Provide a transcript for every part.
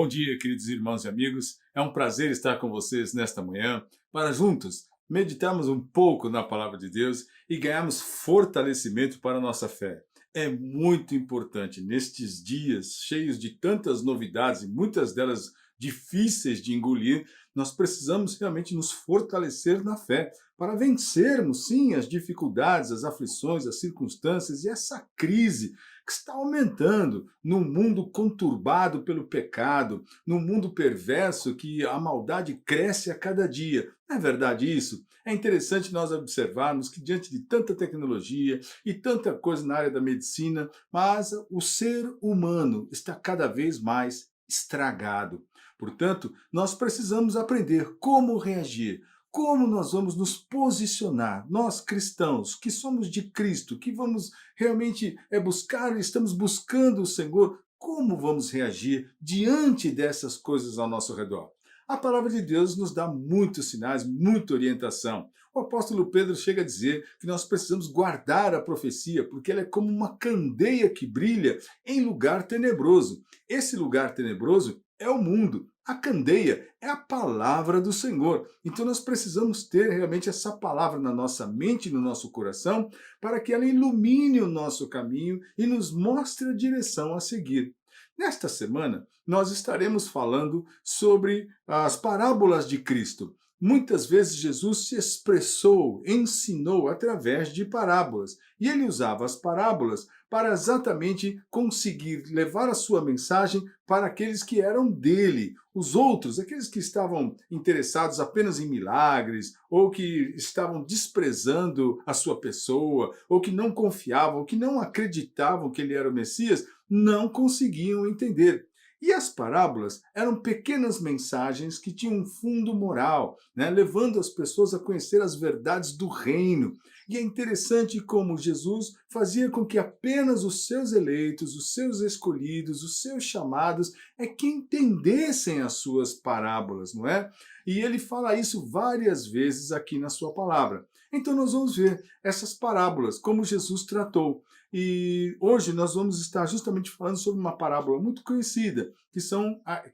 Bom dia, queridos irmãos e amigos. É um prazer estar com vocês nesta manhã para juntos meditarmos um pouco na palavra de Deus e ganharmos fortalecimento para a nossa fé. É muito importante nestes dias cheios de tantas novidades e muitas delas difíceis de engolir, nós precisamos realmente nos fortalecer na fé para vencermos, sim, as dificuldades, as aflições, as circunstâncias e essa crise que está aumentando num mundo conturbado pelo pecado, num mundo perverso que a maldade cresce a cada dia. Não é verdade isso? É interessante nós observarmos que diante de tanta tecnologia e tanta coisa na área da medicina, mas o ser humano está cada vez mais estragado. Portanto, nós precisamos aprender como reagir, como nós vamos nos posicionar, nós cristãos, que somos de Cristo, que vamos realmente buscar, estamos buscando o Senhor, como vamos reagir diante dessas coisas ao nosso redor? A palavra de Deus nos dá muitos sinais, muita orientação. O apóstolo Pedro chega a dizer que nós precisamos guardar a profecia, porque ela é como uma candeia que brilha em lugar tenebroso. Esse lugar tenebroso é o mundo. A candeia é a palavra do Senhor. Então nós precisamos ter realmente essa palavra na nossa mente e no nosso coração para que ela ilumine o nosso caminho e nos mostre a direção a seguir. Nesta semana, nós estaremos falando sobre as parábolas de Cristo. Muitas vezes Jesus se expressou, ensinou através de parábolas. E ele usava as parábolas para exatamente conseguir levar a sua mensagem para aqueles que eram dele. Os outros, aqueles que estavam interessados apenas em milagres, ou que estavam desprezando a sua pessoa, ou que não confiavam, ou que não acreditavam que ele era o Messias, não conseguiam entender. E as parábolas eram pequenas mensagens que tinham um fundo moral, né, levando as pessoas a conhecer as verdades do reino. E é interessante como Jesus fazia com que apenas os seus eleitos, os seus escolhidos, os seus chamados é que entendessem as suas parábolas, não é? E ele fala isso várias vezes aqui na sua palavra. Então nós vamos ver essas parábolas, como Jesus tratou. E hoje nós vamos estar justamente falando sobre uma parábola muito conhecida,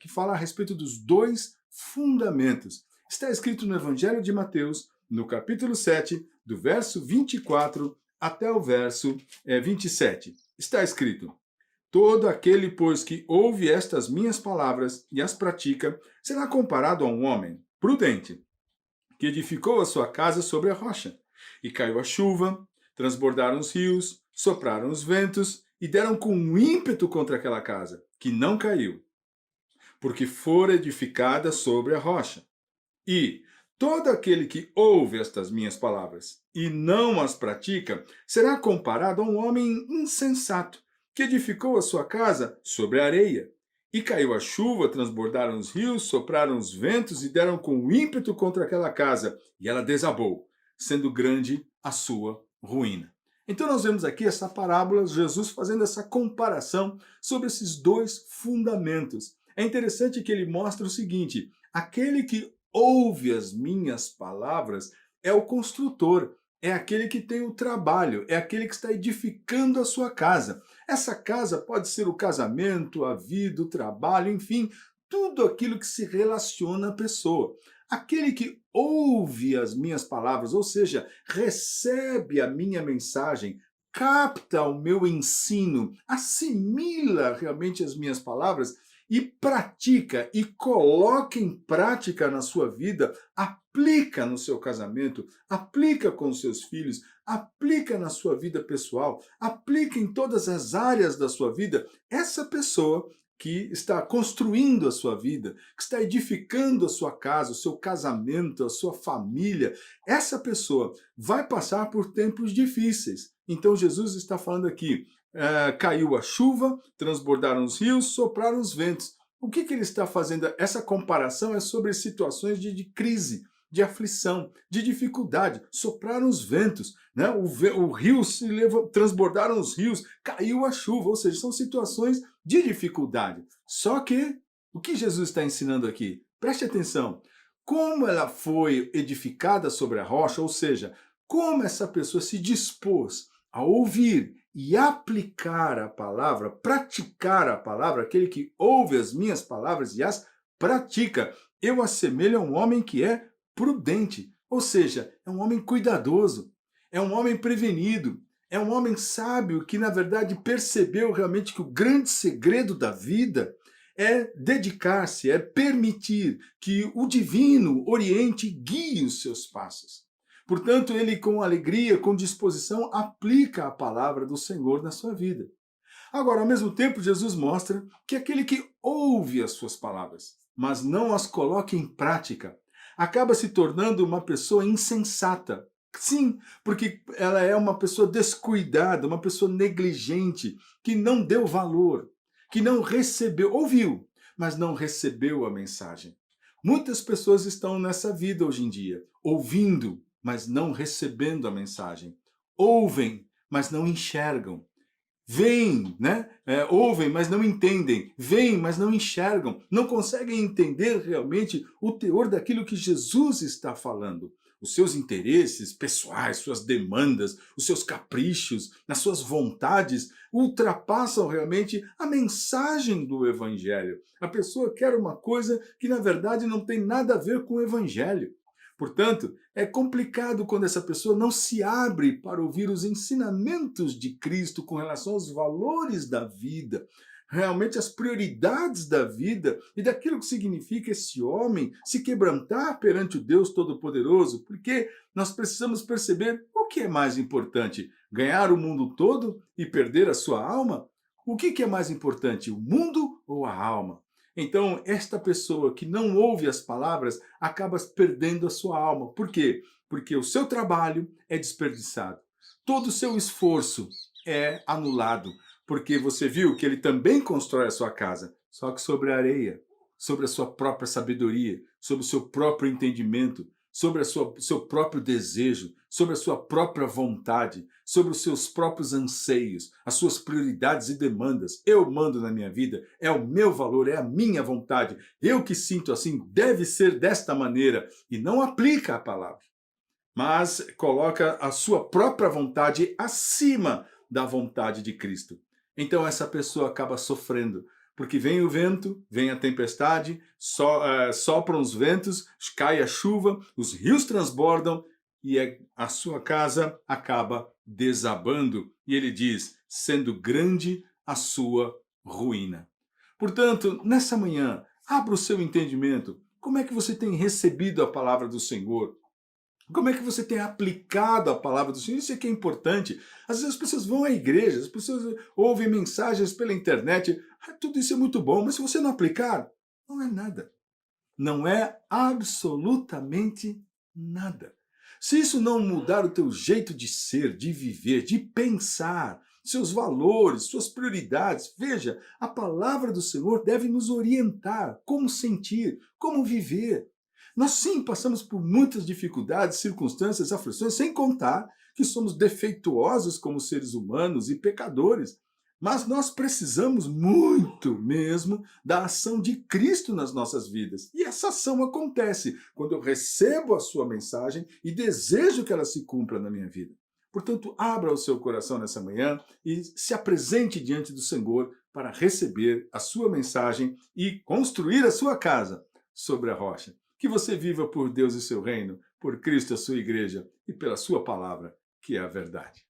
que fala a respeito dos dois fundamentos. Está escrito no Evangelho de Mateus, no capítulo 7, do verso 24 até o verso 27. Está escrito: todo aquele, pois, que ouve estas minhas palavras e as pratica, será comparado a um homem prudente, que edificou a sua casa sobre a rocha. E caiu a chuva, transbordaram os rios, sopraram os ventos e deram com um ímpeto contra aquela casa, que não caiu, porque fora edificada sobre a rocha. E todo aquele que ouve estas minhas palavras e não as pratica, será comparado a um homem insensato, que edificou a sua casa sobre a areia. E caiu a chuva, transbordaram os rios, sopraram os ventos e deram com ímpeto contra aquela casa, e ela desabou, sendo grande a sua ruína. Então nós vemos aqui essa parábola, Jesus fazendo essa comparação sobre esses dois fundamentos. É interessante que ele mostra o seguinte: aquele que ouve as minhas palavras é o construtor, é aquele que tem o trabalho, é aquele que está edificando a sua casa. Essa casa pode ser o casamento, a vida, o trabalho, enfim, tudo aquilo que se relaciona à pessoa. Aquele que ouve as minhas palavras, ou seja, recebe a minha mensagem, capta o meu ensino, assimila realmente as minhas palavras e pratica e coloca em prática na sua vida, aplica no seu casamento, aplica com os seus filhos, aplica na sua vida pessoal, aplica em todas as áreas da sua vida, essa pessoa que está construindo a sua vida, que está edificando a sua casa, o seu casamento, a sua família, essa pessoa vai passar por tempos difíceis. Então Jesus está falando aqui, caiu a chuva, transbordaram os rios, sopraram os ventos. O que ele está fazendo? Essa comparação é sobre situações de crise, de aflição, de dificuldade. Sopraram os ventos, né? O rio se levou, transbordaram os rios, caiu a chuva, ou seja, são situações de dificuldade. Só que o que Jesus está ensinando aqui? Preste atenção. Como ela foi edificada sobre a rocha, ou seja, como essa pessoa se dispôs a ouvir e aplicar a palavra, praticar a palavra, aquele que ouve as minhas palavras e as pratica, eu assemelho a um homem que é prudente, ou seja, é um homem cuidadoso, é um homem prevenido, é um homem sábio que, na verdade, percebeu realmente que o grande segredo da vida é dedicar-se, é permitir que o divino oriente e guie os seus passos. Portanto, ele, com alegria, com disposição, aplica a palavra do Senhor na sua vida. Agora, ao mesmo tempo, Jesus mostra que aquele que ouve as suas palavras, mas não as coloca em prática, acaba se tornando uma pessoa insensata. Sim, porque ela é uma pessoa descuidada, uma pessoa negligente, que não deu valor, que não recebeu, ouviu, mas não recebeu a mensagem. Muitas pessoas estão nessa vida hoje em dia, ouvindo, mas não recebendo a mensagem. Ouvem, mas não enxergam. Veem, né? Ouvem, mas não entendem. Veem, mas não enxergam. Não conseguem entender realmente o teor daquilo que Jesus está falando. Os seus interesses pessoais, suas demandas, os seus caprichos, as suas vontades ultrapassam realmente a mensagem do Evangelho. A pessoa quer uma coisa que, na verdade, não tem nada a ver com o Evangelho. Portanto, é complicado quando essa pessoa não se abre para ouvir os ensinamentos de Cristo com relação aos valores da vida, realmente as prioridades da vida e daquilo que significa esse homem se quebrantar perante o Deus Todo-Poderoso, porque nós precisamos perceber o que é mais importante: ganhar o mundo todo e perder a sua alma? O que é mais importante, o mundo ou a alma? Então, esta pessoa que não ouve as palavras acaba perdendo a sua alma. Por quê? Porque o seu trabalho é desperdiçado. Todo o seu esforço é anulado. Porque você viu que ele também constrói a sua casa, só que sobre a areia, sobre a sua própria sabedoria, sobre o seu próprio entendimento, sobre o seu próprio desejo, sobre a sua própria vontade, sobre os seus próprios anseios, as suas prioridades e demandas. Eu mando na minha vida, é o meu valor, é a minha vontade. Eu que sinto assim, deve ser desta maneira, e não aplica a palavra, mas coloca a sua própria vontade acima da vontade de Cristo. Então essa pessoa acaba sofrendo, porque vem o vento, vem a tempestade, sopram os ventos, cai a chuva, os rios transbordam e a sua casa acaba desabando. E ele diz, sendo grande a sua ruína. Portanto, nessa manhã, abra o seu entendimento. Como é que você tem recebido a palavra do Senhor? Como é que você tem aplicado a palavra do Senhor? Isso é que é importante. Às vezes as pessoas vão à igreja, as pessoas ouvem mensagens pela internet. Tudo isso é muito bom, mas se você não aplicar, não é nada. Não é absolutamente nada. Se isso não mudar o teu jeito de ser, de viver, de pensar, seus valores, suas prioridades, veja, a palavra do Senhor deve nos orientar como sentir, como viver. Nós sim passamos por muitas dificuldades, circunstâncias, aflições, sem contar que somos defeituosos como seres humanos e pecadores. Mas nós precisamos muito mesmo da ação de Cristo nas nossas vidas. E essa ação acontece quando eu recebo a sua mensagem e desejo que ela se cumpra na minha vida. Portanto, abra o seu coração nessa manhã e se apresente diante do Senhor para receber a sua mensagem e construir a sua casa sobre a rocha. Que você viva por Deus e seu reino, por Cristo a sua igreja e pela sua palavra, que é a verdade.